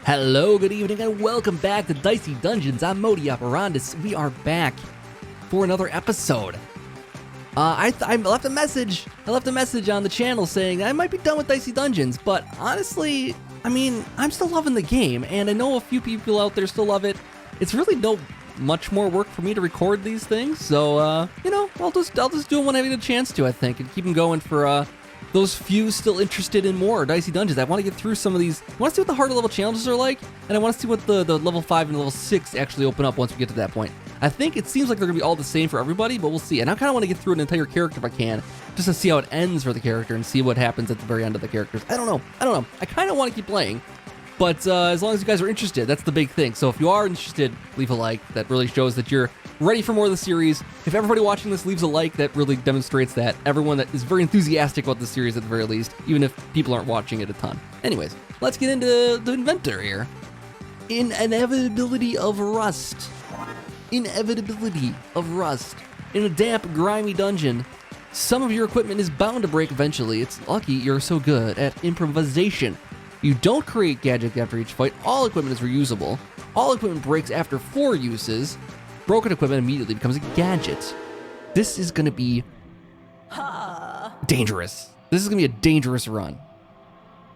Hello, good evening, and welcome back to Dicey Dungeons. I'm Modi Operandus. We are back for another episode. I left a message. I left a message on the channel saying I might be done with Dicey Dungeons, but honestly, I mean, I'm still loving the game, and I know a few people out there still love it. It's really no much more work for me to record these things, so you know, I'll just do it when I get a chance to, I think, and keep them going for those few still interested in more Dicey Dungeons. I want to get through some of these. I want to see what the harder level challenges are like, and I want to see what the level 5 and level 6 actually open up once we get to that point. I think it seems like they're going to be all the same for everybody, but we'll see. And I kind of want to get through an entire character if I can, just to see how it ends for the character and see what happens at the very end of the characters. I don't know. I kind of want to keep playing, but as long as you guys are interested, that's the big thing. So if you are interested, leave a like. That really shows that you're ready for more of the series. If everybody watching this leaves a like, that really demonstrates that everyone that is very enthusiastic about the series at the very least, even if people aren't watching it a ton. Anyways, let's get into the Inventor here. Inevitability of rust. Inevitability of rust. In a damp, grimy dungeon, some of your equipment is bound to break eventually. It's lucky you're so good at improvisation. You don't create gadgets after each fight. All equipment is reusable. All equipment breaks after 4 uses. Broken equipment immediately becomes a gadget. This is going to be dangerous. This is going to be a dangerous run.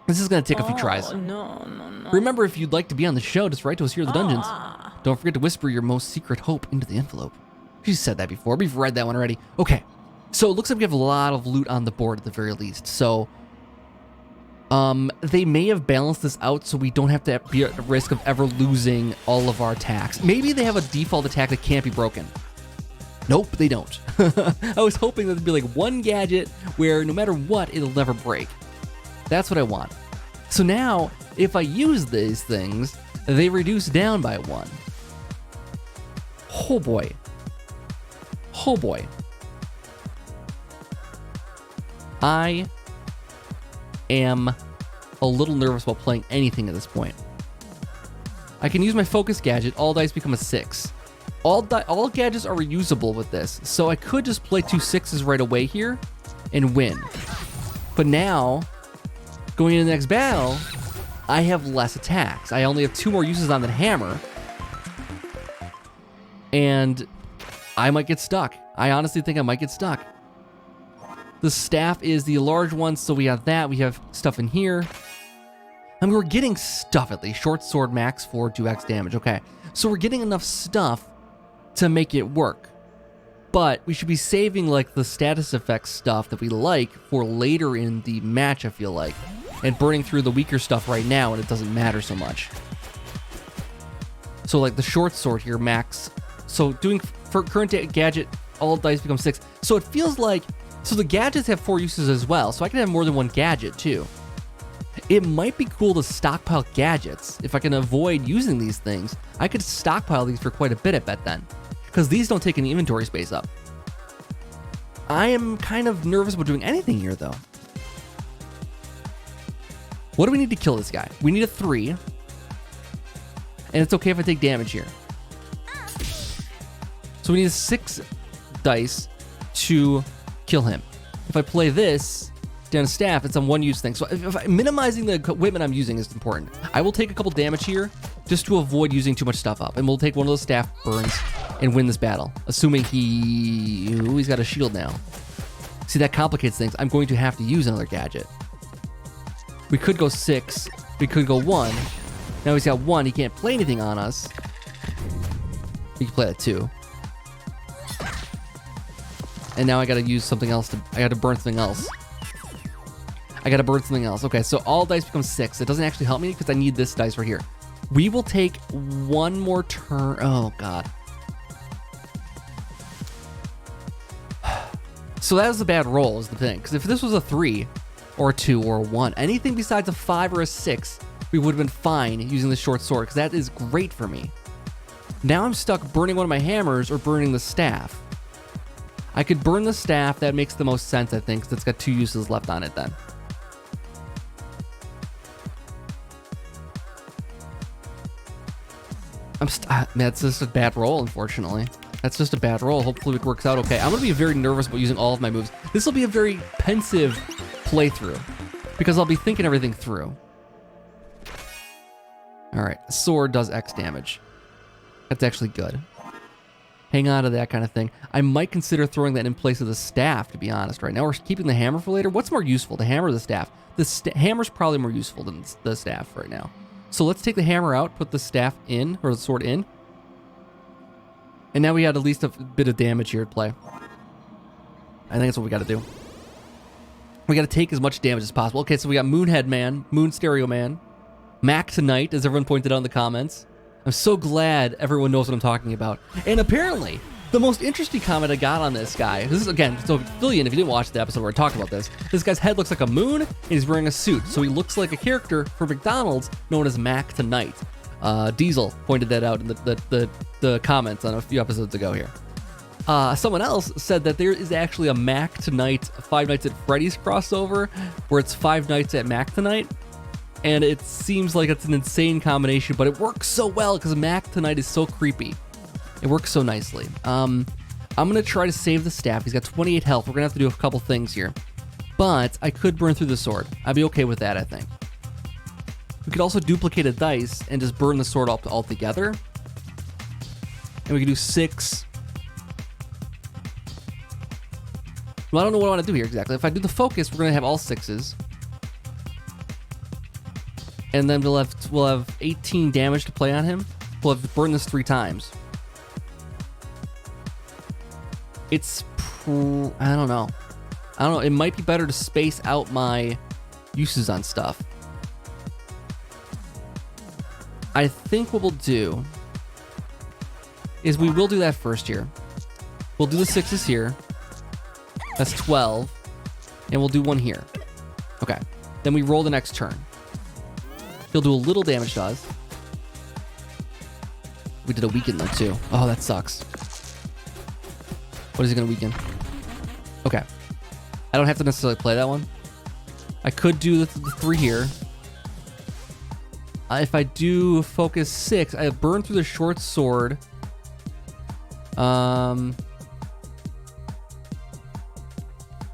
This is going to take a few tries. No. Remember, if you'd like to be on the show, just write to us here in the dungeons. Don't forget to whisper your most secret hope into the envelope. She said that before. We've read that one already. Okay, so it looks like we have a lot of loot on the board at the very least. So they may have balanced this out so we don't have to be at risk of ever losing all of our attacks. Maybe they have a default attack that can't be broken. Nope, they don't. I was hoping that there'd be like one gadget where no matter what, it'll never break. That's what I want. So now, if I use these things, they reduce down by 1. Oh boy. Oh boy. I am a little nervous about playing anything at this point. I can use my focus gadget. All dice become a 6. All gadgets are reusable with this, so I could just play 2 6s right away here and win. But now, going into the next battle, I have less attacks. I only have 2 more uses on the hammer, and I might get stuck. I honestly think I might get stuck. The staff is the large one, so we have that. We have stuff in here. I mean, we're getting stuff at least. Short sword, max 4, 2x damage. Okay, so we're getting enough stuff to make it work. But we should be saving like the status effects stuff that we like for later in the match, I feel like. And burning through the weaker stuff right now, and it doesn't matter so much. So like the short sword here, max. So doing for current gadget, all dice become 6. So it feels like, so the gadgets have 4 uses as well, so I can have more than one gadget too. It might be cool to stockpile gadgets. If I can avoid using these things, I could stockpile these for quite a bit, I bet then. Because these don't take any inventory space up. I am kind of nervous about doing anything here though. What do we need to kill this guy? We need a 3. And it's okay if I take damage here. So we need a 6 dice to kill him. If I play this down a staff, it's a 1-use thing. So minimizing the equipment I'm using is important. I will take a couple damage here just to avoid using too much stuff up. And we'll take one of those staff burns and win this battle. Assuming he's got a shield now. See, that complicates things. I'm going to have to use another gadget. We could go 6. We could go 1. Now he's got 1. He can't play anything on us. We can play that 2. And now I gotta use something else I gotta burn something else. Okay, so all dice become 6. It doesn't actually help me because I need this dice right here. We will take 1 more turn. Oh, God. So that was a bad roll is the thing. Because if this was a 3 or a 2 or a 1, anything besides a 5 or a 6, we would have been fine using the short sword because that is great for me. Now I'm stuck burning one of my hammers or burning the staff. I could burn the staff. That makes the most sense, I think, because it's got 2 uses left on it then. Man, it's just a bad roll, unfortunately. That's just a bad roll. Hopefully it works out okay. I'm going to be very nervous about using all of my moves. This will be a very pensive playthrough because I'll be thinking everything through. All All right, sword does X damage. That's actually good. Hang on to that kind of thing. I might consider throwing that in place of the staff, to be honest. Right now, we're keeping the hammer for later. What's more useful, the hammer or the staff? The hammer's probably more useful than the staff right now. So let's take the hammer out, put the staff in, or the sword in. And now we had at least a bit of damage here at play. I think that's what we got to do. We got to take as much damage as possible. Okay, so we got Moonhead Man, Moon Stereo Man, Mac Tonight, as everyone pointed out in the comments. I'm so glad everyone knows what I'm talking about. And apparently, the most interesting comment I got on this guy, this is, again, so fill you in if you didn't watch the episode where I talked about this guy's head looks like a moon, and he's wearing a suit. So he looks like a character for McDonald's known as Mac Tonight. Diesel pointed that out in the comments on a few episodes ago here. Someone else said that there is actually a Mac Tonight Five Nights at Freddy's crossover where it's Five Nights at Mac Tonight. And it seems like it's an insane combination, but it works so well because Mac Tonight is so creepy. It works so nicely. I'm going to try to save the staff. He's got 28 health. We're going to have to do a couple things here. But I could burn through the sword. I'd be okay with that, I think. We could also duplicate a dice and just burn the sword up altogether. And we could do 6. Well, I don't know what I want to do here exactly. If I do the focus, we're going to have all 6s. And then we'll have 18 damage to play on him. We'll have to burn this 3 times. I don't know. It might be better to space out my uses on stuff. I think what we'll do is we will do that first here. We'll do the 6s here. That's 12. And we'll do 1 here. Okay. Then we roll the next turn. He'll do a little damage to us. We did a weaken though too. Oh, that sucks. What is he gonna weaken? Okay. I don't have to necessarily play that one. I could do the 3 here. If I do focus 6, I burn through the short sword.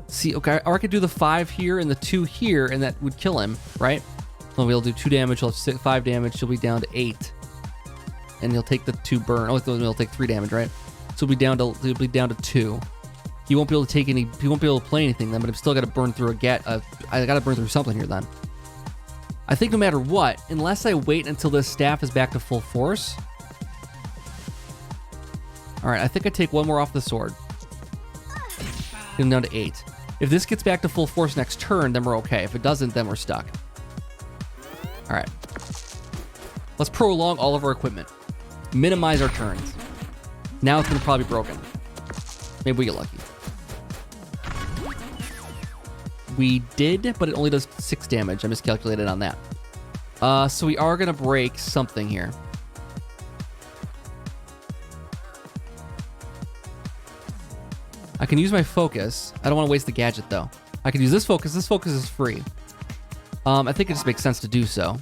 See, okay, or I could do the 5 here and the 2 here, and that would kill him, right? Well, we'll do 2 damage. He'll have 5 damage. He'll be down to 8, and he'll take the 2 burn. Oh, he'll take 3 damage, right? So he'll be down to 2. He won't be able to take any. He won't be able to play anything then. But I've still got to burn through I got to burn through something here then. I think no matter what, unless I wait until this staff is back to full force. All right, I think I take 1 more off the sword. Get him down to 8. If this gets back to full force next turn, then we're okay. If it doesn't, then we're stuck. All right. Let's prolong all of our equipment. Minimize our turns. Now it's going to probably be broken. Maybe we get lucky. We did, but it only does 6 damage. I miscalculated on that. So we are going to break something here. I can use my focus. I don't want to waste the gadget, though. I can use this focus. This focus is free. I think it just makes sense to do so.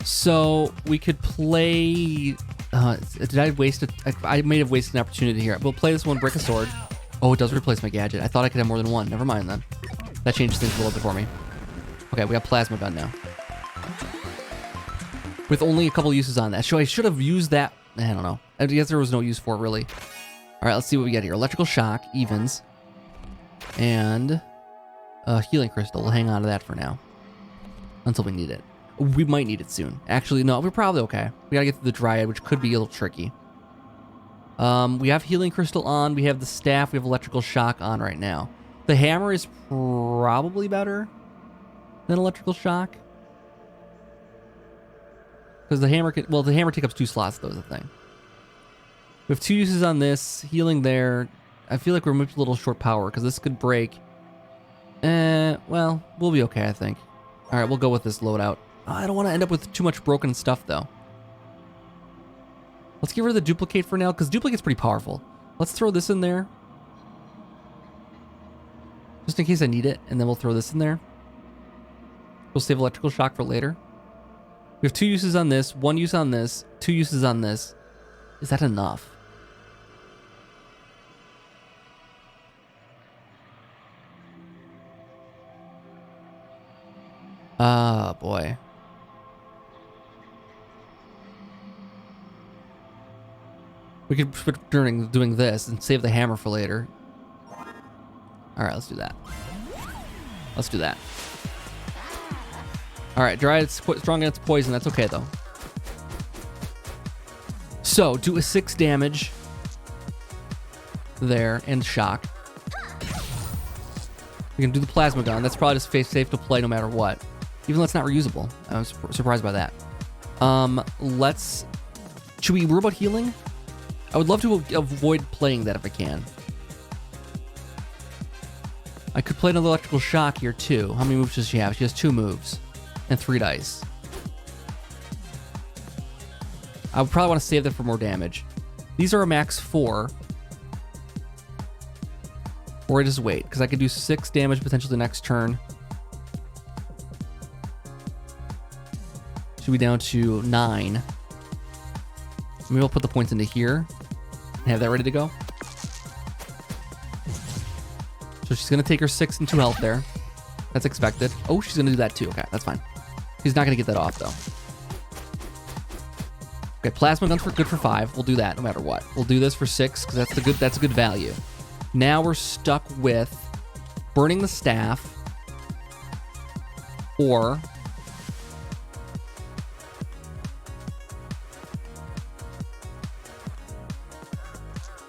So we could play... did I waste it? I may have wasted an opportunity here. We'll play this one, break a sword. Oh, it does replace my gadget. I thought I could have more than 1. Never mind, then. That changes things a little bit for me. Okay, we got plasma gun now. With only a couple uses on that. So I should have used that. I don't know. I guess there was no use for it, really. All right, let's see what we get here. Electrical shock, evens. And... healing crystal. We'll hang on to that for now. Until we need it. We might need it soon. Actually, no, we're probably okay. We gotta get through the dryad, which could be a little tricky. We have healing crystal on. We have the staff. We have electrical shock on right now. The hammer is probably better than electrical shock. Because the hammer can... Well, the hammer takes up 2 slots, though, is the thing. We have 2 uses on this. Healing there. I feel like we're maybe a little short power, because this could break. Well, we'll be okay, I think. All right, we'll go with this loadout. I don't want to end up with too much broken stuff, though. Let's get rid of the duplicate for now, because duplicate's pretty powerful. Let's throw this in there. Just in case I need it, and then we'll throw this in there. We'll save electrical shock for later. We have 2 uses on this, 1 use on this, 2 uses on this. Is that enough? Ah, boy. We could put during doing this and save the hammer for later. All right, let's do that. Let's do that. All right, dry. It's strong against poison. That's okay though. So do a 6 damage there and shock. We can do the plasma gun. That's probably just safe to play no matter what. Even though it's not reusable. I was surprised by that. Should we worry about healing? I would love to avoid playing that if I can. I could play another electrical shock here too. How many moves does she have? She has 2 moves and 3 dice. I would probably want to save that for more damage. These are a max 4. Or I just wait, because I could do 6 damage potentially next turn. Should be down to 9. Maybe I'll put the points into here and have that ready to go. So she's going to take her 6 and 2 health there. That's expected. Oh, she's going to do that too. Okay, that's fine. She's not going to get that off though. Okay, plasma gun's good for 5. We'll do that no matter what. We'll do this for 6 because that's a good value. Now we're stuck with burning the staff or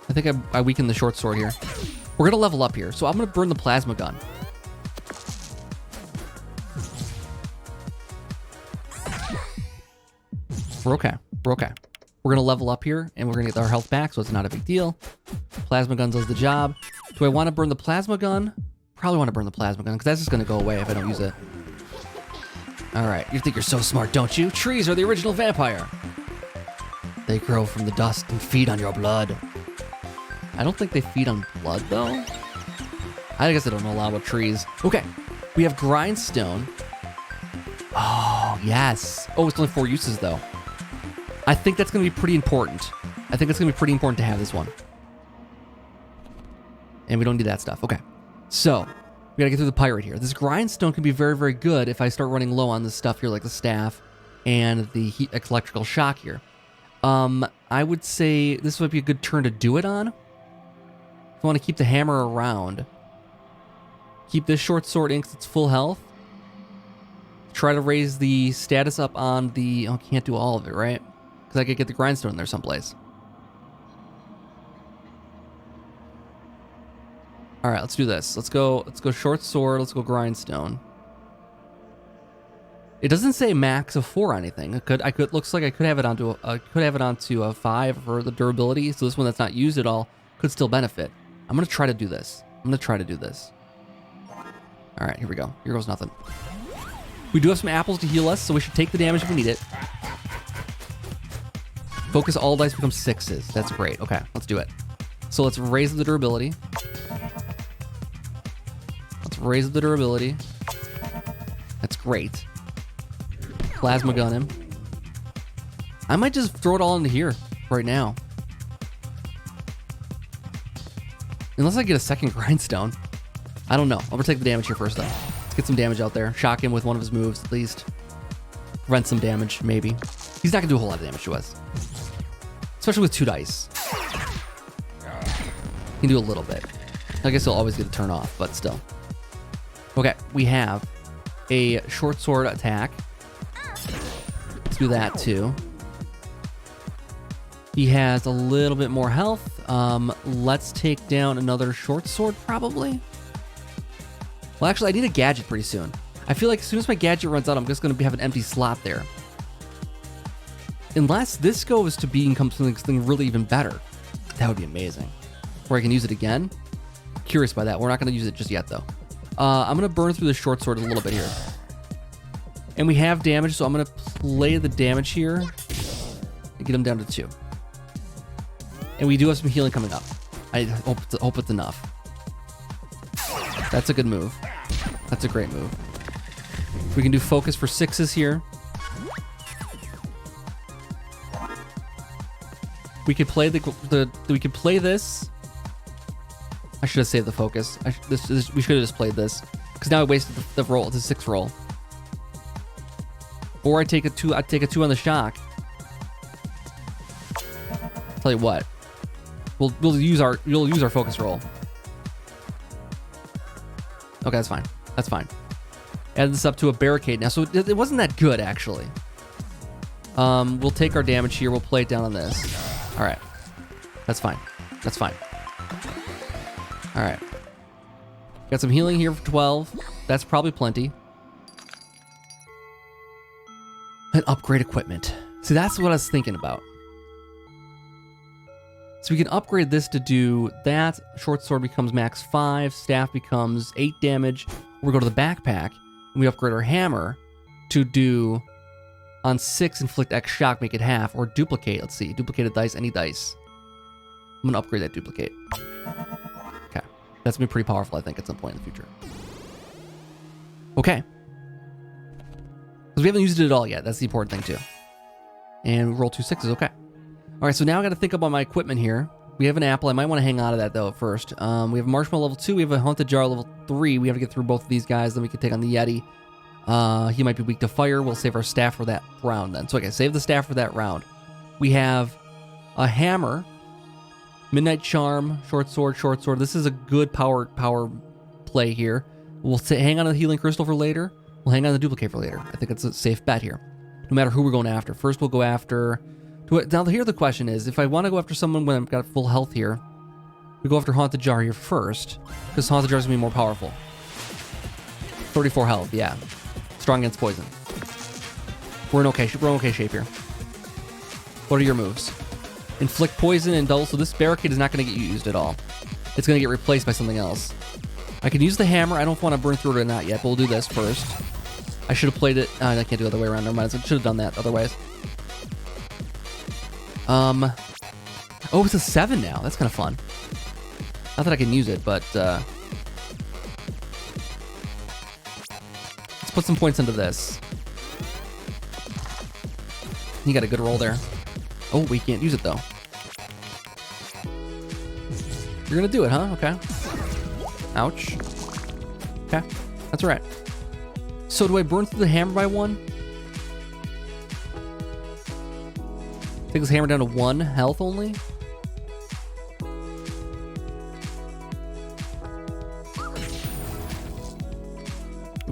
I think I weakened the short sword here. We're gonna level up here, so I'm gonna burn the plasma gun. We're okay. We're okay. We're gonna level up here, and we're gonna get our health back, so it's not a big deal. Plasma gun does the job. Do I want to burn the plasma gun? Probably want to burn the plasma gun, because that's just gonna go away if I don't use it. All right, you think you're so smart, don't you? Trees are the original vampire. They grow from the dust and feed on your blood. I don't think they feed on blood, though. I guess I don't know a lot about trees. Okay, we have grindstone. Oh, yes. Oh, it's only 4 uses, though. I think that's going to be pretty important. I think it's going to be pretty important to have this one. And we don't need that stuff. Okay, so we got to get through the pirate here. This grindstone can be very, very good if I start running low on this stuff here, like the staff and the electrical shock here. I would say this would be a good turn to do it on. If I want to keep the hammer around, keep this short sword in because it's full health. Try to raise the status up on the... Oh, can't do all of it, right? Because I could get the grindstone in there someplace. All right, let's do this. Let's go short sword. Let's go grindstone. It doesn't say max of 4 or anything. Looks like I could have it onto a 5 for the durability. So this one that's not used at all could still benefit. I'm gonna try to do this. All right, here we go. Here goes nothing. We do have some apples to heal us, so we should take the damage if we need it. Focus all dice become 6s. That's great. Okay, let's do it. So let's raise the durability. That's great. Plasma gun him. I might just throw it all into here right now. Unless I get a second grindstone. I don't know. I'm gonna take the damage here first though. Let's get some damage out there. Shock him with one of his moves at least. Prevent some damage, maybe. He's not gonna do a whole lot of damage to us. Especially with 2 dice. He can do a little bit. I guess he'll always get a turn off, but still. Okay, we have a short sword attack. Let's do that too. He has a little bit more health. Let's take down another short sword, probably. Well, actually, I need a gadget pretty soon. I feel like as soon as my gadget runs out, I'm just going to have an empty slot there. Unless this goes to become something really even better. That would be amazing. Or I can use it again. Curious by that. We're not going to use it just yet, though. I'm going to burn through the short sword a little bit here. And we have damage, so I'm going to play the damage here and get him down to 2. And we do have some healing coming up. I hope it's enough. That's a good move. That's a great move. We can do focus for 6s here. We could play we could play this. I should have saved the focus. We should have just played this because now I wasted the roll. It's a 6 roll. Or I take a 2. I take a 2 on the shock. Tell you what. We'll use our focus roll. Okay, that's fine. That's fine. Add this up to a barricade now. So it wasn't that good, actually. We'll take our damage here. We'll play it down on this. All right. That's fine. That's fine. All right. Got some healing here for 12. That's probably plenty. And upgrade equipment. See, that's what I was thinking about. So we can upgrade this to do that. Short sword becomes max 5. Staff becomes 8 damage. We go to the backpack, and we upgrade our hammer to do on 6 inflict X shock, make it half, or duplicate. Let's see, duplicated dice, any dice. I'm gonna upgrade that duplicate. Okay, that's gonna be pretty powerful, I think, at some point in the future. Okay, because we haven't used it at all yet. That's the important thing too. And we roll 2 6s. Okay. All right, so now I got to think about my equipment here. We have an apple. I might want to hang on to that though at first. We have marshmallow level 2. We have a haunted jar level 3. We have to get through both of these guys. Then we can take on the Yeti. He might be weak to fire. We'll save our staff for that round then. So okay, save the staff for that round. We have a hammer, midnight charm, short sword, short sword. This is a good power play here. We'll hang on to the healing crystal for later. We'll hang on to the duplicate for later. I think it's a safe bet here. No matter who we're going after. First, we'll go after. Now here the question is, if I want to go after someone when I've got full health here, we go after haunted jar here first, because haunted jar is gonna be more powerful. 34 health, yeah. Strong against poison. We're in okay shape here. What are your moves? Inflict poison and double, so this barricade is not going to get used at all. It's going to get replaced by something else. I can use the hammer. I don't want to burn through it or not yet, but we'll do this first. I should have played it. I can't do it the other way around. Never mind. I should have done that otherwise. Oh, it's a 7 now. That's kind of fun. Not that I can use it, but let's put some points into this. You got a good roll there. Oh, we can't use it though. You're gonna do it, huh? Okay. Ouch. Okay, that's all right. So do I burn through the hammer by 1? Take this hammer down to 1 health only.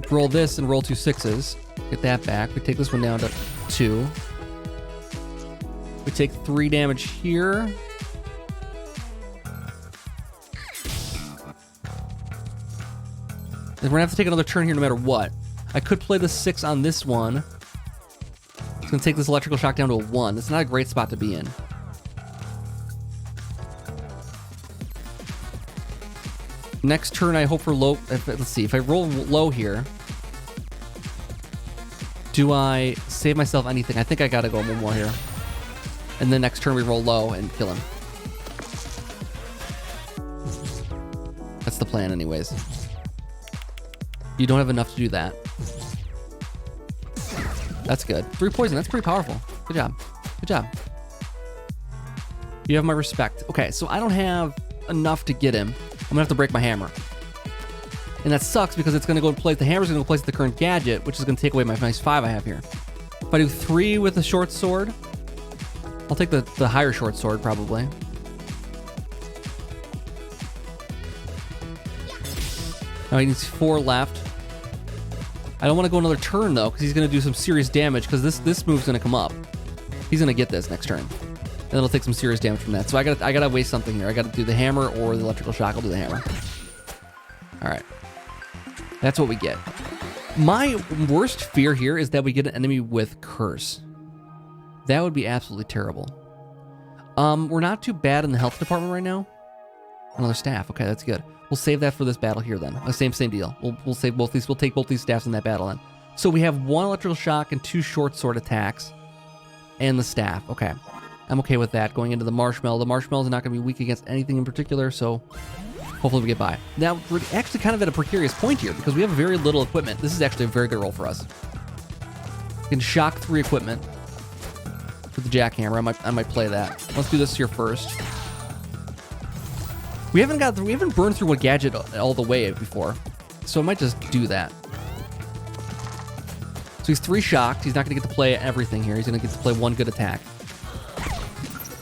Roll this and roll 2 6s. Get that back. We take this one down to 2. We take 3 damage here. And we're gonna have to take another turn here no matter what. I could play the 6 on this one. It's gonna take this electrical shock down to a 1. It's not a great spot to be in. Next turn, I hope for low. Let's see. If I roll low here, do I save myself anything? I think I gotta go one more here. And then next turn we roll low and kill him. That's the plan anyways. You don't have enough to do that. That's good. 3 poison, that's pretty powerful. Good job. Good job. You have my respect. Okay, so I don't have enough to get him. I'm gonna have to break my hammer. And that sucks because it's gonna go place, the hammer's gonna go place the current gadget, which is gonna take away my nice 5 I have here. If I do 3 with the short sword, I'll take the higher short sword probably. Now he needs 4 left. I don't want to go another turn though, because he's going to do some serious damage. Because this move's going to come up. He's going to get this next turn, and it'll take some serious damage from that. So I gotta waste something here. I gotta do the hammer or the electrical shock. I'll do the hammer. All right, that's what we get. My worst fear here is that we get an enemy with curse. That would be absolutely terrible. We're not too bad in the health department right now. Another staff. Okay, that's good. We'll save that for this battle here then. Same deal. We'll save both these. We'll take both these staffs in that battle then. So we have 1 electrical shock and 2 short sword attacks, and the staff. Okay, I'm okay with that. Going into the marshmallow. The marshmallow's not going to be weak against anything in particular, so hopefully we get by. Now we're actually kind of at a precarious point here because we have very little equipment. This is actually a very good roll for us. We can shock 3 equipment with the jackhammer. I might play that. Let's do this here first. We haven't burned through a gadget all the way before, so I might just do that. So he's 3 shocked. He's not going to get to play everything here. He's going to get to play 1 good attack.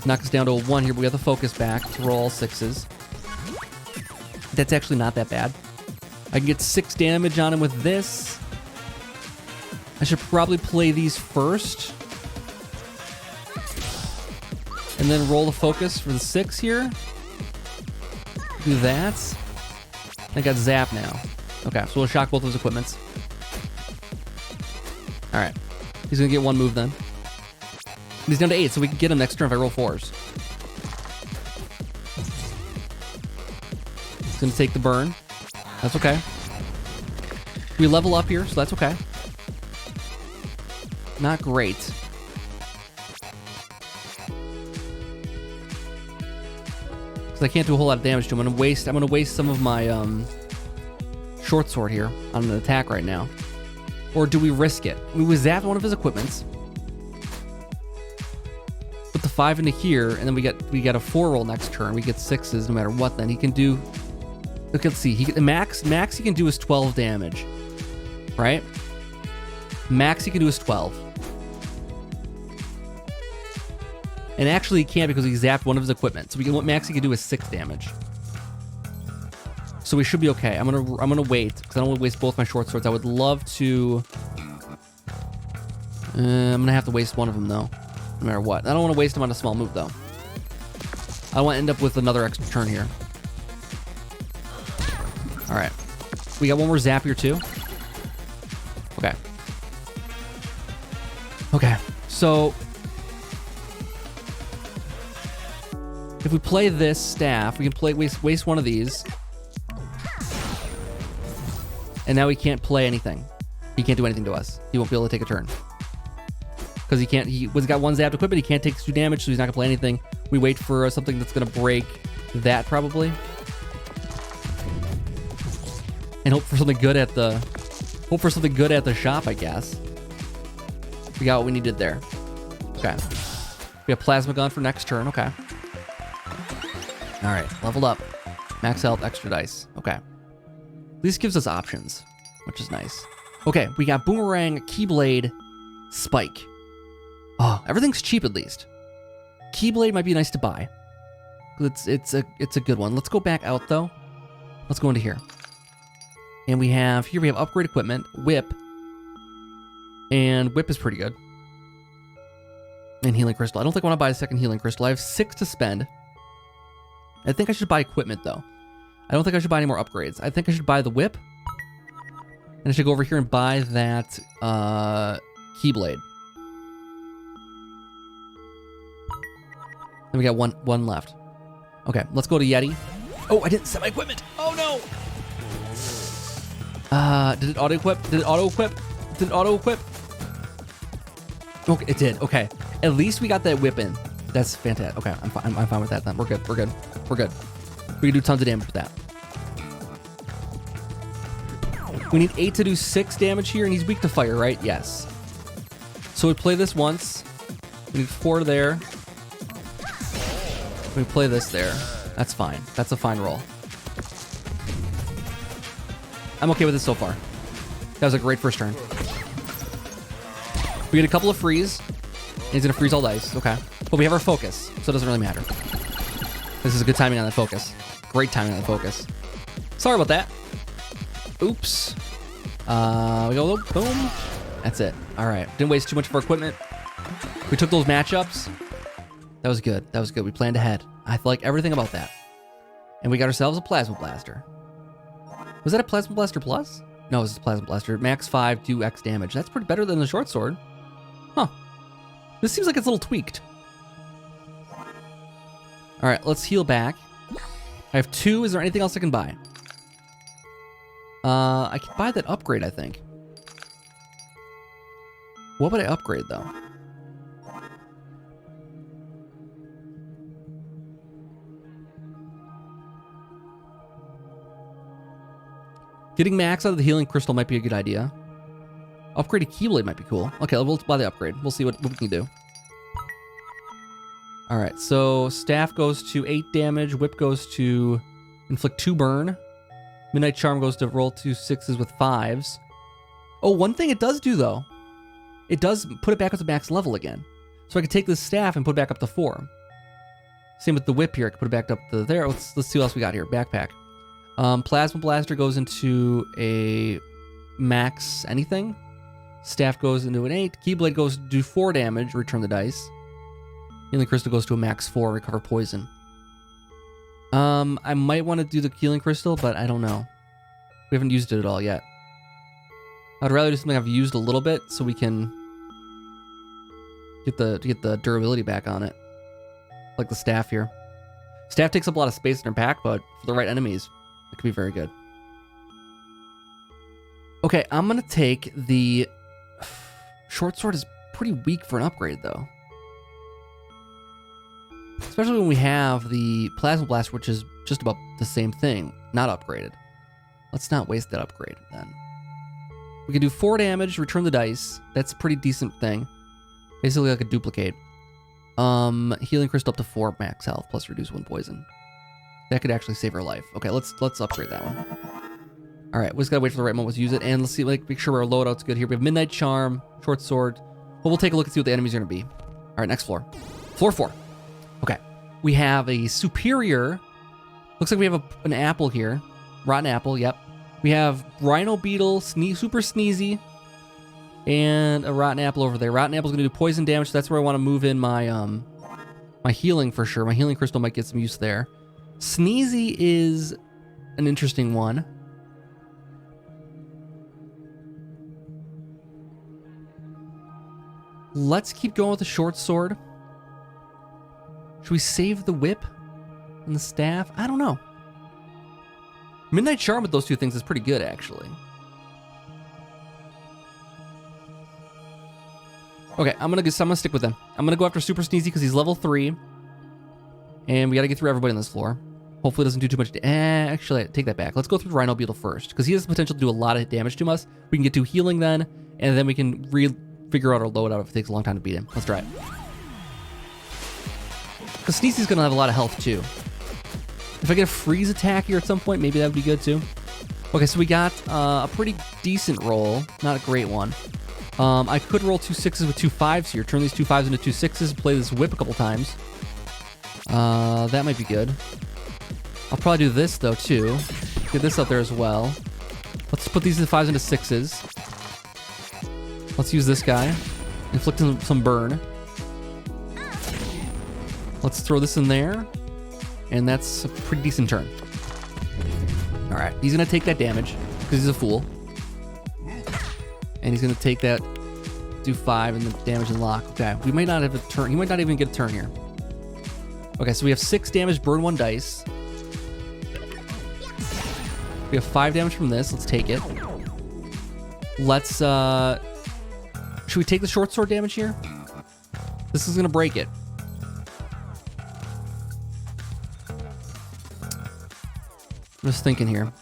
Knock us down to a 1 here, but we have the focus back to roll all 6s. That's actually not that bad. I can get 6 damage on him with this. I should probably play these first. And then roll the focus for the 6 here. Do that. I got zap now. Okay, so we'll shock both those equipments. Alright. He's gonna get 1 move then. And he's down to 8, so we can get him next turn if I roll 4s. He's gonna take the burn. That's okay. We level up here, so that's okay. Not great. Because I can't do a whole lot of damage to him. I'm gonna waste some of my short sword here on an attack right now. Or do we risk it? We zapped one of his equipments. Put the 5 into here, and then we got a 4 roll next turn. We get 6s no matter what. Then he can do. Look, let's see. Max he can do is 12 damage, right? Max he can do is 12. And actually he can't because he zapped one of his equipment. So what max he can do is 6 damage. So we should be okay. I'm gonna wait because I don't want to waste both my short swords. I would love to. I'm gonna have to waste one of them though, no matter what. I don't want to waste them on a small move though. I want to end up with another extra turn here. All right, we got one more zap here too. Okay. Okay, so if we play this staff, we can waste one of these. And now he can't play anything. He can't do anything to us. He won't be able to take a turn. Because he's got 1 zapped equipment, he can't take 2 damage, so he's not gonna play anything. We wait for something that's gonna break that probably. And hope for something good at the shop, I guess. We got what we needed there. Okay. We have plasma gun for next turn, okay. Alright, leveled up. Max health, extra dice. Okay. At least gives us options, which is nice. Okay, we got Boomerang, Keyblade, Spike. Oh, everything's cheap at least. Keyblade might be nice to buy. It's a good one. Let's go back out though. Let's go into here. And we have upgrade equipment, whip. And whip is pretty good. And healing crystal. I don't think I want to buy a second healing crystal. I have 6 to spend. I think I should buy equipment though. I don't think I should buy any more upgrades. I think I should buy the whip. And I should go over here and buy that Keyblade. And we got one left. Okay, let's go to Yeti. Oh, I didn't set my equipment. Oh no! Did it auto-equip? Did it auto-equip? Did it auto-equip? Okay, it did. Okay. At least we got that whip in. That's fantastic. Okay, I'm fine with that then. We're good. We're good. We're good. We can do tons of damage with that. We need 8 to do 6 damage here, and he's weak to fire, right? Yes. So we play this once. We need 4 there. We play this there. That's fine. That's a fine roll. I'm okay with this so far. That was a great first turn. We get a couple of freeze. And he's gonna freeze all dice. Okay. But we have our focus, so it doesn't really matter. This is a good timing on the focus. Great timing on the focus. Sorry about that. Oops. We go boom. That's it. All right. Didn't waste too much of our equipment. We took those matchups. That was good. That was good. We planned ahead. I like everything about that. And we got ourselves a Plasma Blaster. Was that a Plasma Blaster Plus? No, it was a Plasma Blaster. Max 5, 2x damage. That's pretty better than the short sword. Huh. This seems like it's a little tweaked. All right, let's heal back. I have 2. Is there anything else I can buy? I can buy that upgrade, I think. What would I upgrade, though? Getting max out of the healing crystal might be a good idea. Upgrade a Keyblade might be cool. Okay, we'll buy the upgrade. We'll see what we can do. Alright, so staff goes to 8 damage. Whip goes to inflict 2 burn. Midnight Charm goes to roll 2 6s with 5s. Oh, one thing it does do, though. It does put it back up to max level again. So I can take this staff and put it back up to 4. Same with the whip here. I can put it back up to there. Let's see what else we got here. Backpack. Plasma Blaster goes into a max anything. Staff goes into an 8. Keyblade goes to do 4 damage, return the dice. Healing Crystal goes to a max 4, recover poison. I might want to do the Healing Crystal, but I don't know. We haven't used it at all yet. I'd rather do something I've used a little bit so we can get the durability back on it. Like the staff here. Staff takes up a lot of space in her pack, but for the right enemies, it could be very good. Okay, I'm gonna take the short sword. Is pretty weak for an upgrade though. Especially when we have the Plasma Blast, which is just about the same thing, not upgraded. Let's not waste that upgrade then. We can do 4 damage, return the dice. That's a pretty decent thing. Basically like a duplicate. Healing Crystal up to 4 max health, plus reduce 1 poison. That could actually save her life. Okay, let's upgrade that one. Alright, we just gotta wait for the right moment to use it, and let's see, make sure our loadout's good here. We have Midnight Charm, Short Sword. Well, we'll take a look and see what the enemies are gonna be. Alright, next floor. Floor 4. Okay. We have a superior. Looks like we have an apple here. Rotten apple, yep. We have Rhino Beetle, Super Sneezy, and a Rotten Apple over there. Rotten Apple's gonna do poison damage, so that's where I want to move in my my healing for sure. My healing crystal might get some use there. Sneezy is an interesting one. Let's keep going with the short sword. Should we save the whip and the staff? I don't know. Midnight Charm with those two things is pretty good, actually. Okay, I'm gonna stick with him. I'm gonna go after Super Sneezy because he's level 3. And we gotta get through everybody on this floor. Hopefully it doesn't do too much. Actually, I take that back. Let's go through Rhino Beetle first, because he has the potential to do a lot of damage to us. We can get to healing then, and then we can figure out our loadout if it takes a long time to beat him. Let's try it. Because Sneezy's gonna have a lot of health too. If I get a freeze attack here at some point, maybe that would be good too. Okay, so we got a pretty decent roll. Not a great one. I could roll 2 6s with 2 5s here. Turn these 2 5s into 2 6s. Play this whip a couple times. That might be good. I'll probably do this though too. Get this up there as well. Let's put these 5s into 6s. Let's use this guy. Inflict some burn. Let's throw this in there. And that's a pretty decent turn. Alright, he's going to take that damage because he's a fool. And he's going to take that, do 5 and the damage and lock. Okay, we might not have a turn. He might not even get a turn here. Okay, so we have 6 damage, burn 1 dice. We have 5 damage from this. Let's take it. Let's, should we take the short sword damage here? This is going to break it. I'm just thinking here.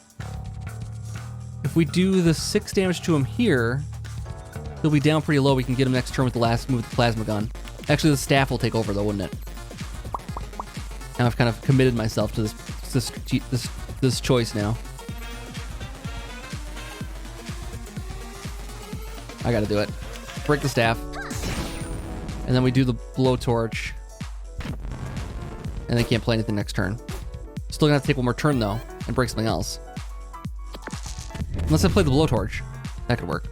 If we do the 6 damage to him here, he'll be down pretty low. We can get him next turn with the last move with the plasma gun. Actually, the staff will take over though, wouldn't it? Now I've kind of committed myself to this choice now. I gotta do it. Break the staff. And then we do the blowtorch. And they can't play anything next turn. Still gonna have to take one more turn though, and break something else. Unless I play the blowtorch. That could work.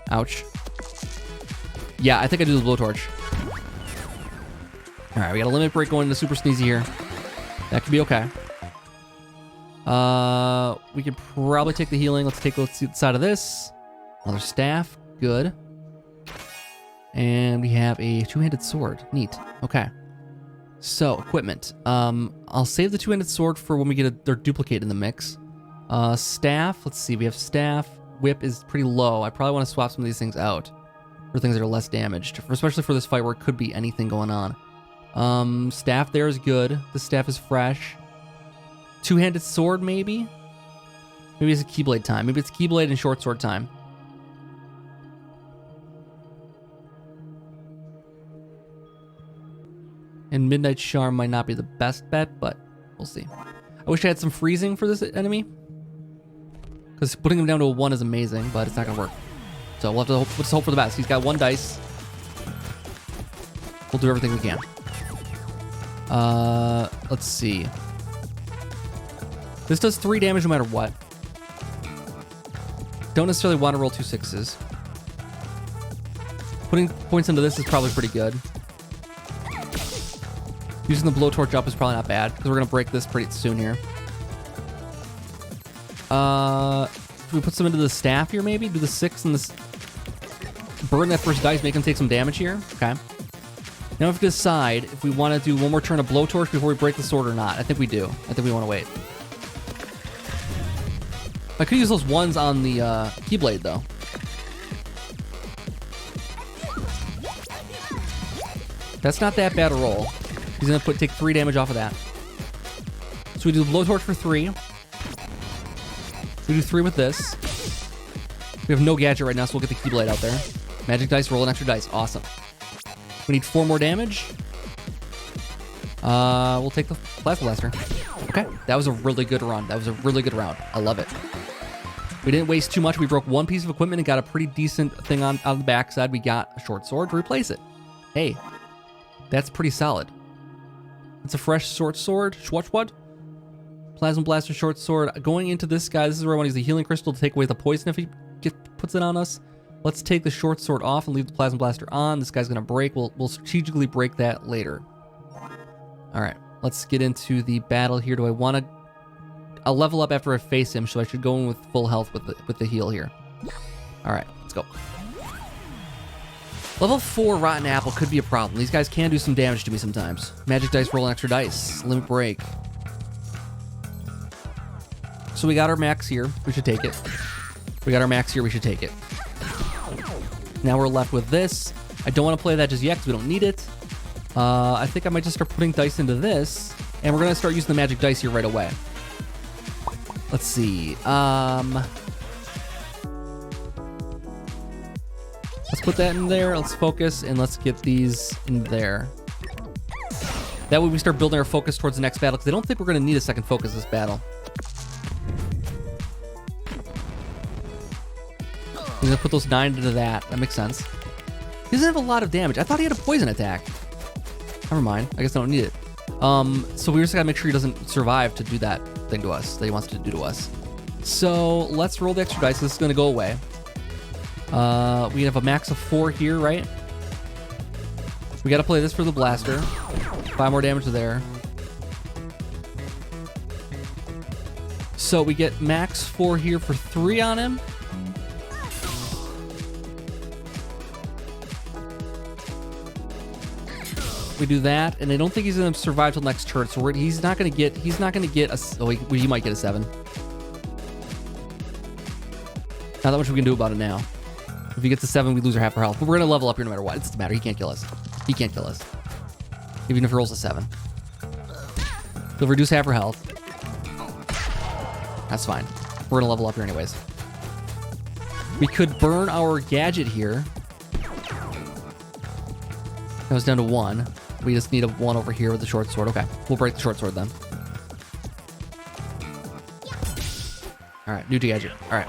Ouch. Yeah, I think I do the blowtorch. Alright, we got a limit break going into Super Sneezy here. That could be okay. We could probably take the healing. Let's see the side of this. Another staff. Good. And we have a 2-handed sword. Neat. Okay. So, equipment. I'll save the 2-handed sword for when we get their duplicate in the mix. Staff. Let's see. We have staff. Whip is pretty low. I probably want to swap some of these things out for things that are less damaged, especially for this fight where it could be anything going on. Staff there is good. The staff is fresh. 2-handed sword, maybe? Maybe it's a Keyblade time. Maybe it's Keyblade and short sword time. And Midnight Charm might not be the best bet, but we'll see. I wish I had some freezing for this enemy, because putting him down to a 1 is amazing, but it's not going to work. So we'll have to let's hope for the best. He's got 1 dice. We'll do everything we can. Let's see. This does 3 damage no matter what. Don't necessarily want to roll 2 6s. Putting points into this is probably pretty good. Using the blowtorch up is probably not bad, because we're going to break this pretty soon here. We put some into the staff here, maybe? Do the 6 and this... Burn that first dice, make him take some damage here. Okay. Now we have to decide if we want to do one more turn of blowtorch before we break the sword or not. I think we do. I think we want to wait. I could use those ones on the Keyblade, though. That's not that bad a roll. He's going to take 3 damage off of that. So we do blowtorch for 3. We do 3 with this. We have no gadget right now, so we'll get the Keyblade out there. Magic dice, roll an extra dice. Awesome. We need 4 more damage. We'll take the Plasma Blaster. Okay, that was a really good run. That was a really good round. I love it. We didn't waste too much. We broke 1 piece of equipment and got a pretty decent thing on the backside. We got a short sword to replace it. Hey, that's pretty solid. It's a fresh short sword. What? Plasma Blaster, short sword. Going into this guy, this is where I want to use the healing crystal to take away the poison if he puts it on us. Let's take the short sword off and leave the Plasma Blaster on. This guy's going to break. We'll strategically break that later. All right, let's get into the battle here. Do I want to... I'll level up after I face him, so I should go in with full health with the heal here. All right, let's go. Level 4 Rotten Apple could be a problem. These guys can do some damage to me sometimes. Magic dice, roll an extra dice. Limit break. So we got our max here. We should take it. We got our max here. We should take it. Now we're left with this. I don't want to play that just yet because we don't need it. I think I might just start putting dice into this. And we're going to start using the magic dice here right away. Let's see. Let's put that in there. Let's focus and let's get these in there. That way we start building our focus towards the next battle because I don't think we're going to need a second focus this battle. We're going to put those 9 into that. That makes sense. He doesn't have a lot of damage. I thought he had a poison attack. Never mind. I guess I don't need it. So we just gotta make sure he doesn't survive to do that thing to us that he wants to do to us. So let's roll the extra dice. This is gonna go away. We have a max of 4 here, right? We gotta play this for the blaster. 5 more damage there. So we get max 4 here for 3 on him. We do that, and I don't think he's gonna survive till next turn. So he's not gonna get a. Oh, he might get a 7. Not that much we can do about it now. If he gets a 7, we lose our half our health. But we're gonna level up here no matter what. It doesn't matter. He can't kill us. He can't kill us, even if he rolls a 7. He'll reduce half our health. That's fine. We're gonna level up here anyways. We could burn our gadget here. That was down to 1. We just need a 1 over here with the short sword. Okay, we'll break the short sword then. All right, new gadget. All right.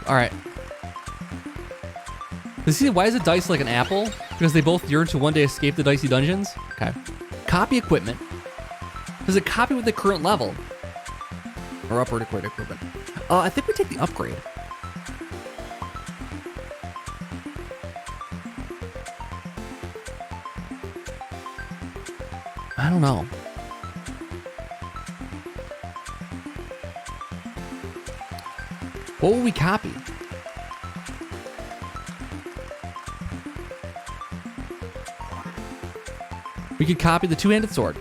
All right. You see, why is it dice like an apple? Because they both yearn to one day escape the dicey dungeons? Okay. Copy equipment. Does it copy with the current level? Or upward equipment? I think we take the upgrade. I don't know. What will we copy? We could copy the two-handed sword.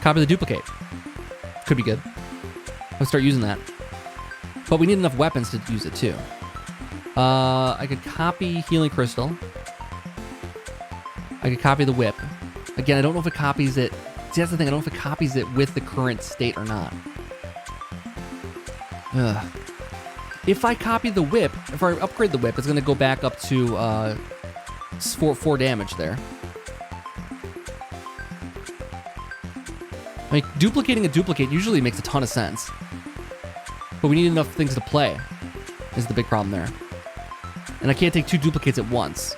Copy the duplicate. Could be good. Let's start using that. But we need enough weapons to use it too. I could copy healing crystal. I could copy the whip. Again, I don't know if it copies it. See, that's the thing. I don't know if it copies it with the current state or not. Ugh. If I copy the whip, if I upgrade the whip, it's going to go back up to 4 damage there. I mean, duplicating a duplicate usually makes a ton of sense. But we need enough things to play, is the big problem there. And I can't take 2 duplicates at once.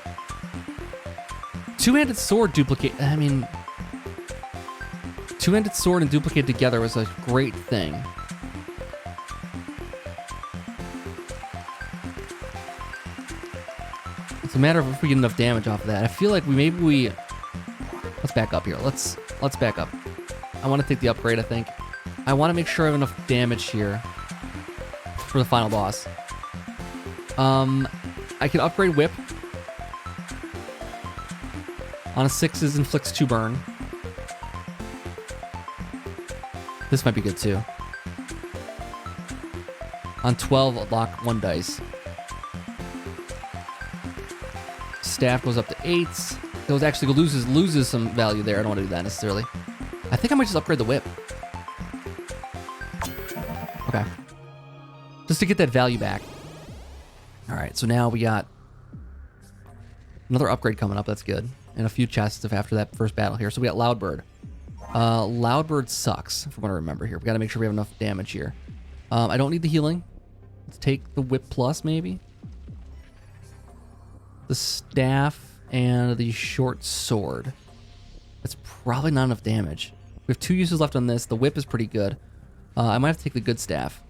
Two-handed sword duplicate. I mean, two-handed sword and duplicate together was a great thing. It's a matter of if we get enough damage off of that. I feel like maybe let's back up here. Let's back up. I want to take the upgrade, I think. I want to make sure I have enough damage here for the final boss. I can upgrade whip. On a 6s, inflicts 2 burn. This might be good too. On 12, unlock 1 dice. Staff goes up to 8s. Those actually loses some value there. I don't want to do that necessarily. I think I might just upgrade the whip. Okay. Just to get that value back. All right, so now we got another upgrade coming up. That's good. And a few chests after that first battle here. So we got Loudbird. Loudbird sucks, from what I remember here. We got to make sure we have enough damage here. I don't need the healing. Let's take the whip plus, maybe. The staff and the short sword. That's probably not enough damage. We have 2 uses left on this. The whip is pretty good. I might have to take the good staff.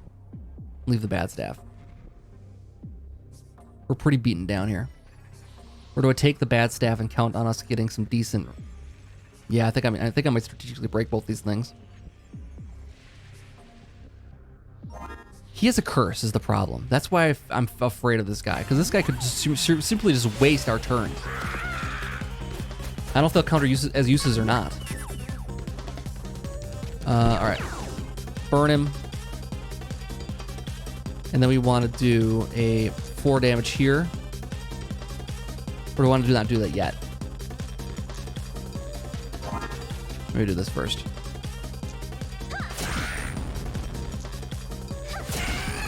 Leave the bad staff. We're pretty beaten down here. Or do I take the bad staff and count on us getting some decent... Yeah, I think I might strategically break both these things. He has a curse is the problem. That's why I'm afraid of this guy. Because this guy could simply just waste our turns. I don't know if they'll counter uses or not. Alright. Burn him. And then we want to do a 4 damage here. Or do we want to not do that yet? Let me do this first.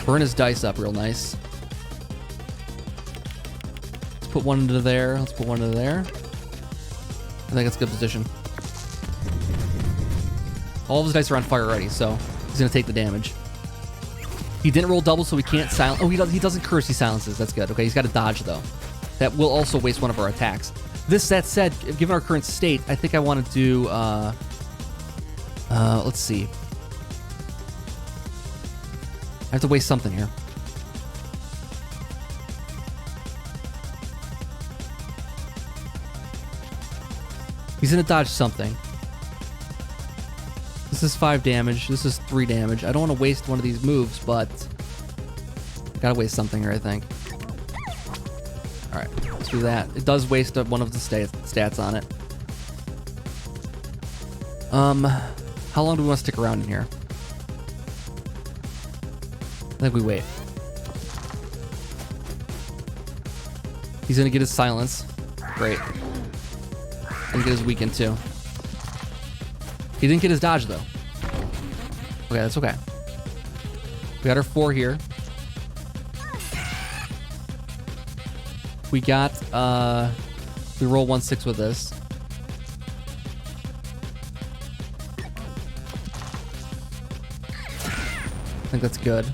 Burn his dice up real nice. Let's put one into there. Let's put one into there. I think that's a good position. All of his dice are on fire already, so he's going to take the damage. He didn't roll double, so he can't silence. Oh, he doesn't curse, he silences. That's good. Okay, he's got to dodge, though. That will also waste one of our attacks. That said, given our current state, I think I want to do, let's see. I have to waste something here. He's going to dodge something. This is 5 damage. This is 3 damage. I don't want to waste one of these moves, but I gotta waste something here, I think. Alright, let's do that. It does waste one of the stats on it. How long do we want to stick around in here? I think we wait. He's gonna get his silence. Great. And get his weaken too. He didn't get his dodge though. Okay, that's okay. We got our 4 here. We got, we roll 1/6 with this. I think that's good.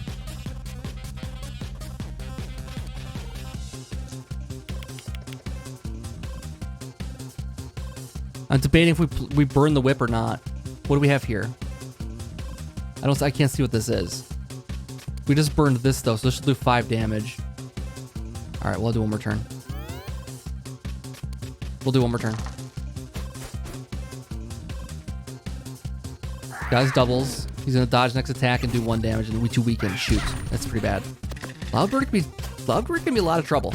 I'm debating if we burn the whip or not. What do we have here? I can't see what this is. We just burned this though, so this should do 5 damage. Alright, we'll do one more turn. We'll do one more turn. Guys doubles. He's gonna dodge next attack and do 1 damage, and we 2 weaken. Shoot. That's pretty bad. Loudbird can be a lot of trouble.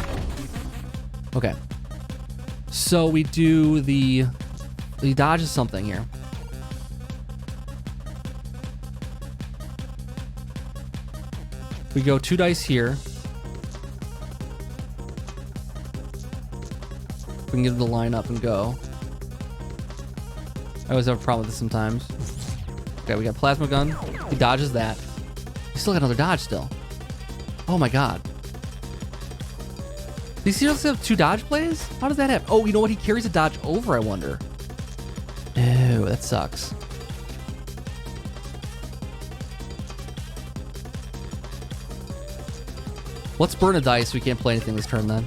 Okay. So we do he dodges something here. We go 2 dice here. We can get him to line up and go. I always have a problem with this sometimes. Okay, we got plasma gun. He dodges that. He still got another dodge still. Oh my god. Does he also have 2 dodge plays? How does that happen? Oh, you know what? He carries a dodge over, I wonder. Ew, that sucks. Let's burn a dice. We can't play anything this turn then.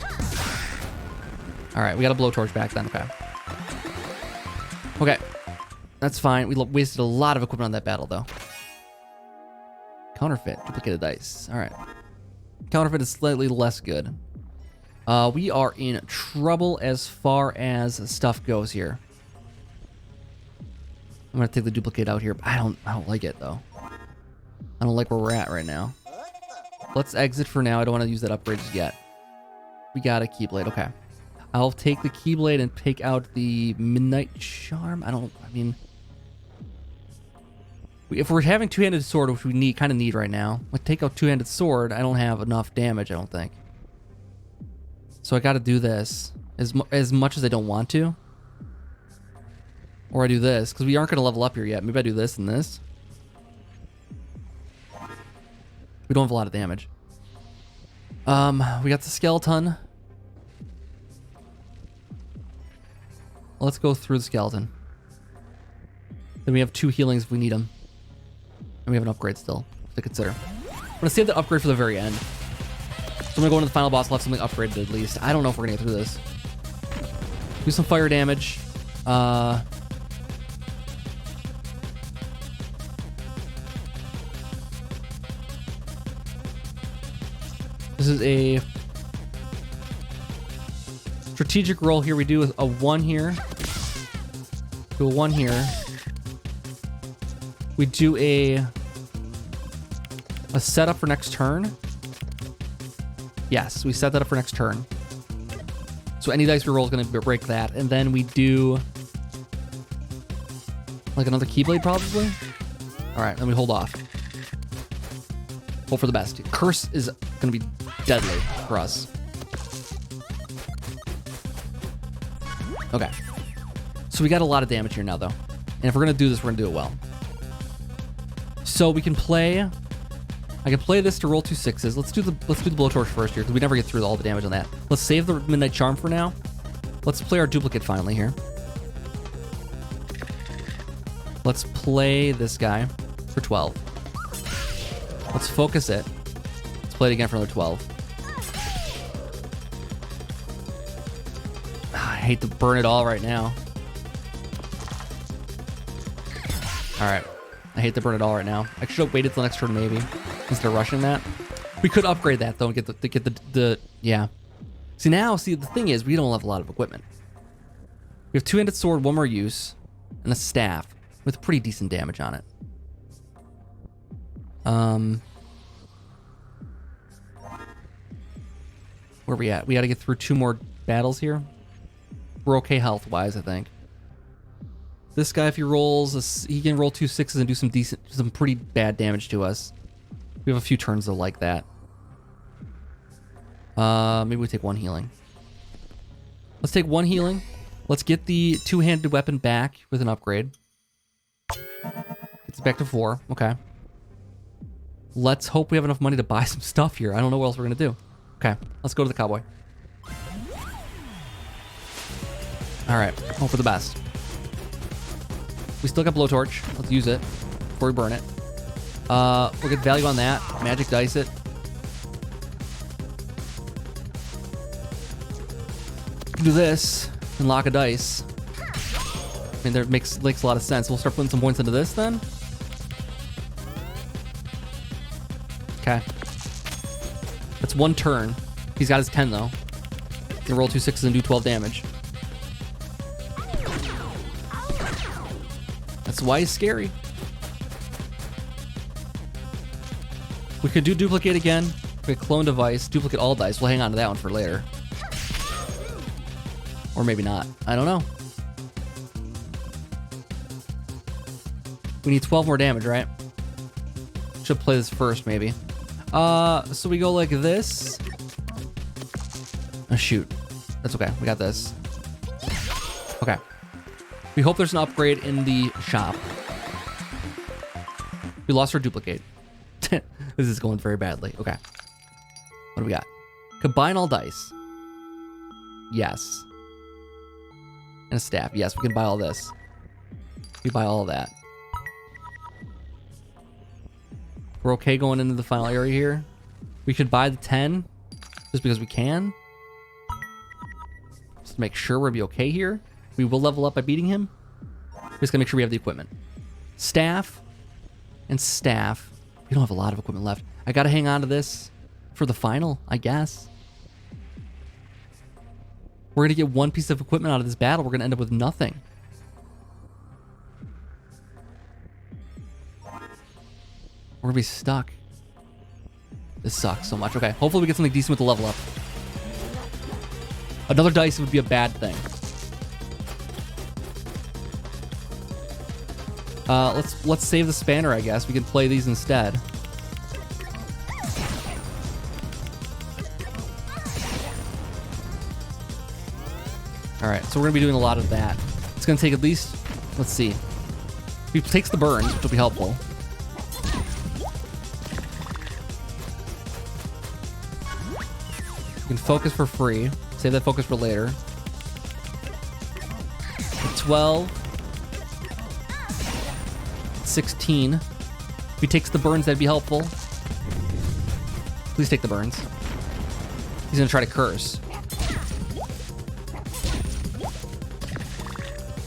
Alright, we got a blowtorch back then. Okay. Okay. That's fine. We wasted a lot of equipment on that battle, though. Counterfeit. Duplicated dice. All right. Counterfeit is slightly less good. We are in trouble as far as stuff goes here. I'm gonna take the duplicate out here, but I don't like it though. I don't like where we're at right now. Let's exit for now. I don't want to use that upgrade just yet. We got a Keyblade. Okay. I'll take the Keyblade and take out the Midnight Charm. I mean, if we're having two-handed sword, which we kind of need right now, like take out two-handed sword, I don't have enough damage, I don't think. So I got to do this as much as I don't want to. Or I do this, because we aren't going to level up here yet. Maybe I do this and this. We don't have a lot of damage. We got the skeleton. Let's go through the skeleton. Then we have 2 healings if we need them. And we have an upgrade still to consider. I'm going to save that upgrade for the very end. So I'm going to go into the final boss. We'll have something upgraded at least. I don't know if we're going to get through this. Do some fire damage. This is a strategic roll here. We do a 1 here. Do a 1 here. We do a setup for next turn. Yes, we set that up for next turn. So any dice we roll is going to break that. And then we do like another Keyblade probably. All right, then we hold off. Hope for the best. Curse is going to be deadly for us. Okay. So we got a lot of damage here now, though. And if we're going to do this, we're going to do it well. So we can play... I can play this to roll 2 6s. Let's do the blowtorch first here, because we never get through all the damage on that. Let's save the Midnight Charm for now. Let's play our duplicate finally here. Let's play this guy for 12. Let's focus it. Let's play it again for another 12. I hate to burn it all right now. All right. I hate to burn it all right now. I should have waited till next turn maybe instead of rushing that. We could upgrade that though and get the yeah. See, the thing is we don't have a lot of equipment. We have 2-handed sword, 1 more use, and a staff with pretty decent damage on it. Where are we at? We got to get through 2 more battles here. We're okay health-wise, I think. This guy, if he rolls, he can roll 2 6s and do some pretty bad damage to us. We have a few turns though like that. Maybe we take 1 healing. Let's take 1 healing. Let's get the 2-handed weapon back with an upgrade. It's back to 4. Okay. Let's hope we have enough money to buy some stuff here. I don't know what else we're gonna do. Okay, let's go to the cowboy. All right, hope for the best. We still got blowtorch. Let's use it before we burn it. We'll get value on that. Magic dice it. Do this and lock a dice. I mean, that makes a lot of sense. We'll start putting some points into this then. Okay. That's 1 turn. He's got his 10 though. He can roll 2 6s and do 12 damage. That's why he's scary. We could do duplicate again. We could clone device, duplicate all dice. We'll hang on to that one for later. Or maybe not. I don't know. We need 12 more damage, right? Should play this first, maybe. So we go like this. Oh, shoot. That's okay. We got this. Okay. We hope there's an upgrade in the shop. We lost our duplicate. This is going very badly. Okay. What do we got? Combine all dice. Yes. And a staff. Yes, we can buy all this. We buy all of that. We're okay going into the final area here. We could buy the 10 just because we can. Just to make sure we'll be okay here. We will level up by beating him. We just gotta make sure we have the equipment. Staff and staff. We don't have a lot of equipment left. I gotta hang on to this for the final, I guess. We're gonna get one piece of equipment out of this battle. We're gonna end up with nothing. We're gonna be stuck. This sucks so much. Okay, hopefully we get something decent with the level up. Another dice would be a bad thing. Let's save the spanner, I guess. We can play these instead. Alright, so we're gonna be doing a lot of that. It's gonna take at least, let's see. If he takes the burns, which will be helpful. You can focus for free. Save that focus for later. 12. 16. If he takes the burns, that'd be helpful. Please take the burns. He's gonna try to curse.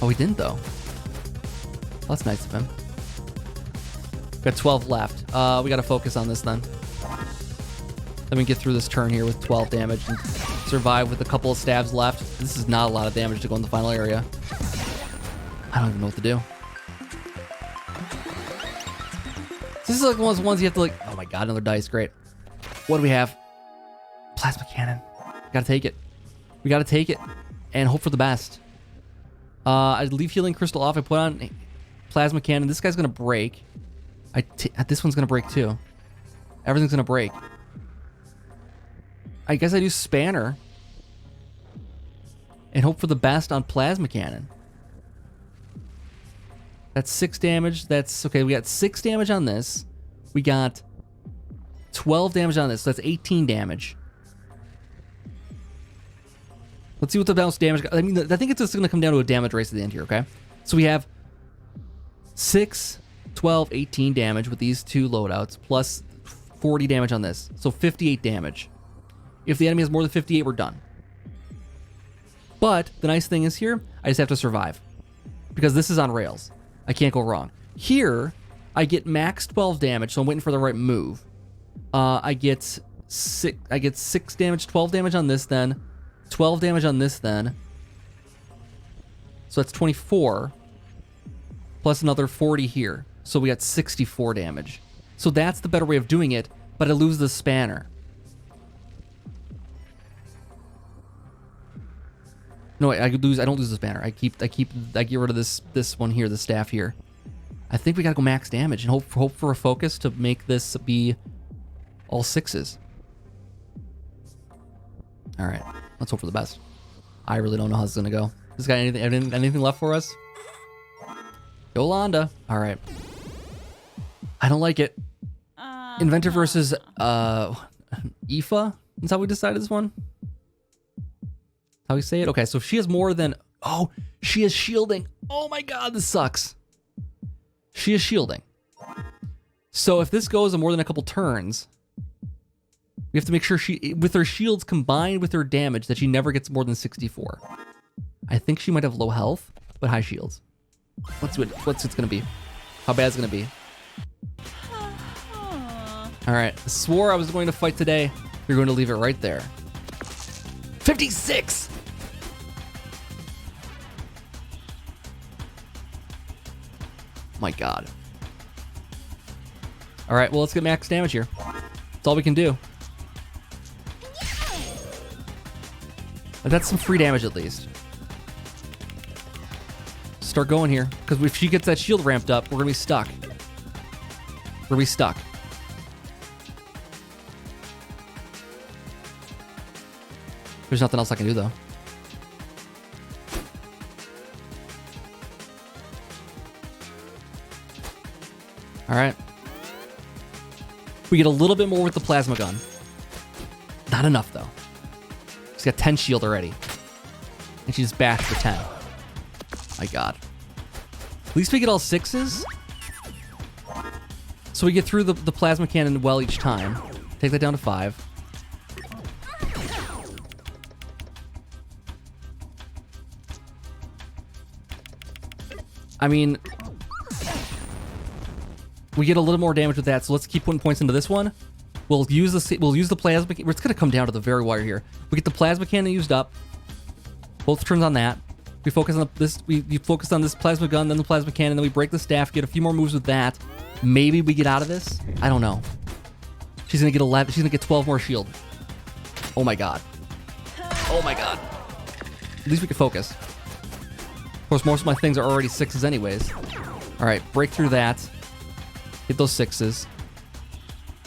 Oh, he didn't though. Well, that's nice of him. Got 12 left. We gotta focus on this then. Let me get through this turn here with 12 damage and survive with a couple of stabs left. This is not a lot of damage to go in the final area. I don't even know what to do. This is like one of those ones you have to like, oh my god, another dice, great. What do we have? Plasma cannon. Gotta take it. We gotta take it and hope for the best. I leave healing crystal off. I put on plasma cannon. This guy's gonna break. This one's gonna break too. Everything's gonna break. I guess I do spanner and hope for the best on plasma cannon. That's 6 damage. That's okay. We got 6 damage on this. We got 12 damage on this. So that's 18 damage. Let's see what the bounce damage. I mean, I think it's just going to come down to a damage race at the end here, okay? So we have 6, 12, 18 damage with these two loadouts, plus 40 damage on this. So 58 damage. If the enemy has more than 58, we're done. But the nice thing is here, I just have to survive. Because this is on rails. I can't go wrong. Here, I get max 12 damage, so I'm waiting for the right move. I get 6 damage, 12 damage on this then. 12 damage on this then. So that's 24. Plus another 40 here. So we got 64 damage. So that's the better way of doing it, but I lose the spanner. No, I don't lose the spanner. I get rid of this one here, the staff here. I think we gotta go max damage and hope for a focus to make this be all 6s. All right, let's hope for the best. I really don't know how this is gonna go. This guy anything left for us? Yolanda. All right. I don't like it. Inventor versus Aoife. Is how we decided this one? How we say it? Okay, so if she has more than... Oh, she is shielding. Oh my god, this sucks. She is shielding. So if this goes more than a couple turns, we have to make sure she, with her shields combined with her damage, that she never gets more than 64. I think she might have low health, but high shields. What's it gonna be? How bad is it gonna be? All right, I swore I was going to fight today. You're going to leave it right there. 56! My god. All right, well, let's get max damage here. That's all we can do. But that's some free damage at least. Start going here, because if she gets that shield ramped up, we're gonna be stuck. We're gonna be stuck. There's nothing else I can do though. All right. We get a little bit more with the plasma gun. Not enough though. She's got 10 shield already. And she just bashed for 10. My god. At least we get all 6s. So we get through the plasma cannon well each time. Take that down to 5. I mean, we get a little more damage with that, so let's keep putting points into this one. We'll use the plasma. It's gonna come down to the very wire here. We get the plasma cannon used up. Both turns on that. We focus on this. We focus on this plasma gun, then the plasma cannon, then we break the staff. Get a few more moves with that. Maybe we get out of this. I don't know. She's gonna get 11. She's gonna get 12 more shield. Oh my god. Oh my god. At least we can focus. Of course, most of my things are already 6s anyways. All right, break through that. Hit those 6s.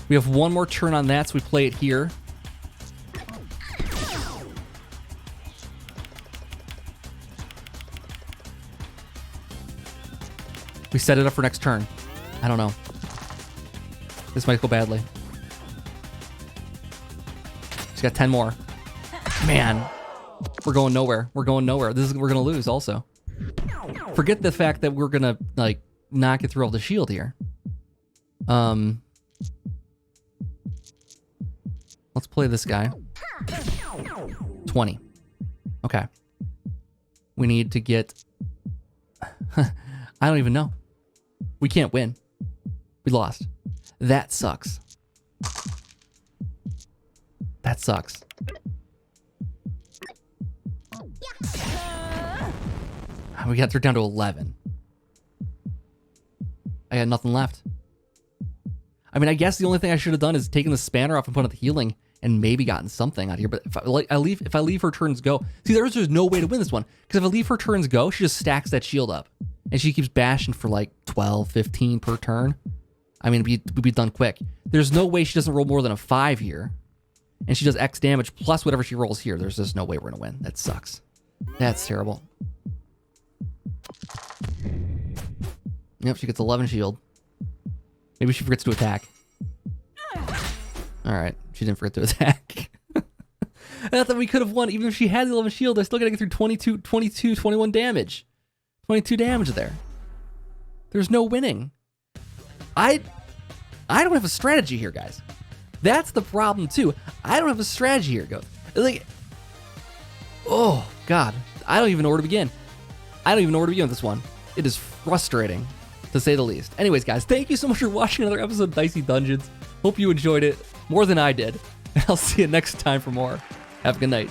We have one more turn on that, so we play it here. We set it up for next turn. I don't know. This might go badly. She's got 10 more. Man, we're going nowhere. We're going nowhere. We're gonna lose also. Forget the fact that we're gonna like not get through all the shield here. Let's play this guy. 20. Okay. We need to get... I don't even know. We can't win. We lost. That sucks. That sucks. We got her down to 11. I got nothing left. I mean, I guess the only thing I should have done is taken the spanner off and put on the healing and maybe gotten something out of here. But if I leave her turns go, see, there's just no way to win this one. Because if I leave her turns go, she just stacks that shield up. And she keeps bashing for like 12, 15 per turn. I mean, we'd be done quick. There's no way she doesn't roll more than a 5 here. And she does X damage plus whatever she rolls here. There's just no way we're going to win. That sucks. That's terrible. Yep, she gets 11 shield. Maybe she forgets to attack. Alright, she didn't forget to attack. I thought we could have won. Even if she had the 11 shield, I still gotta get through 21 damage. 22 damage there. There's no winning. I don't have a strategy here, guys. That's the problem, too. I don't have a strategy here, like, oh, God. I don't even know where to begin. I don't even know where to begin with this one. It is frustrating, to say the least. Anyways, guys, thank you so much for watching another episode of Dicey Dungeons. Hope you enjoyed it more than I did. And I'll see you next time for more. Have a good night.